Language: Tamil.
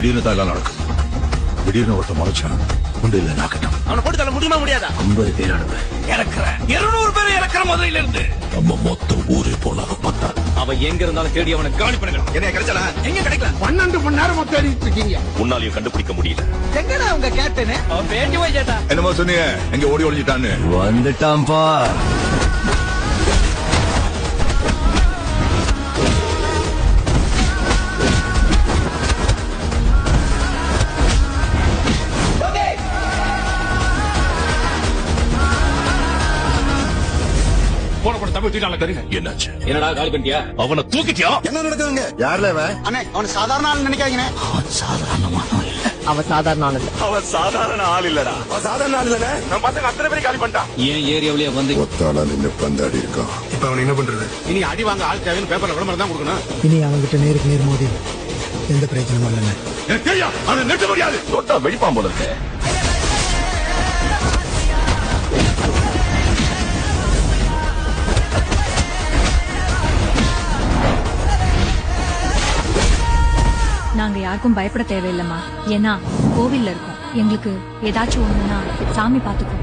திடீர்னு தான் எல்லாம் நடக்கும். திடீர்னு ஒருத்த முறைச்சான் முண்டில நாக்கட்டும். அவனை போட்டு தள்ள முடியுமா முடியாதா? 50 பேர் அனுப்பு இறக்குறேன். 200 பேர் இறக்குற முதல்ல இருந்து நம்ம மொத்த ஊரே போனாலும் பார்த்தா அவன் எங்க இருந்தாலும் தேடி அவனை காலி பண்ணுங்க. என்ன கிடைச்சல எங்க கிடைக்கல? 12 மணி நேரம் தேடிட்டு இருக்கீங்க. உன்னாலையும் கண்டுபிடிக்க முடியல. எங்கடா உங்க கேப்டன்? அவன் பேட்டி போய் கேட்டா என்னமோ சொன்னீங்க, எங்க ஓடி ஒளிஞ்சிட்டான்னு. வந்துட்டான்பா. என்னாச்சு? என்னடா காலி பண்ணிட்டியா? அவனை தூக்கிட்டியா? என்ன நடக்குதுங்க? யாருல அவன்? அண்ணே அவன் சாதாரண ஆள் நினைக்காதீங்க. அவன் சாதாரணமான இல்ல. அவ சாதாரண ஆள் இல்ல. அவன் சாதாரண ஆள் இல்லடா. அவன் சாதாரண ஆள் இல்ல. நம்ம பசங்க அத்தனை பேரும் காலி பண்ணிட்டான். ஏன் ஏரியாவிலேயே வந்து ஒத்தாளா நின்னு பந்தாடி இருக்கான். இப்ப அவன் என்ன பண்றது? இனி அடி வாங்க ஆள் தேவைன்னு பேப்பர்ல விளம்பரம் தான் கொடுக்கணும். இனி அவங்கிட்ட நேருக்கு நேர் மோதி எந்த பிரச்சனையும் இல்லைன்னு எனக்கு தெரியும். அவனை நிறுத்த முடியாது. தொட்டா வெடிப்பான் போல இருக்கு. நாங்க யாருக்கும் பயப்பட தேவையில்லைம்மா. ஏன்னா கோவில்ல இருக்கோம். எங்களுக்கு ஏதாச்சும் ஒண்ணுன்னா சாமி பாத்துக்கும்.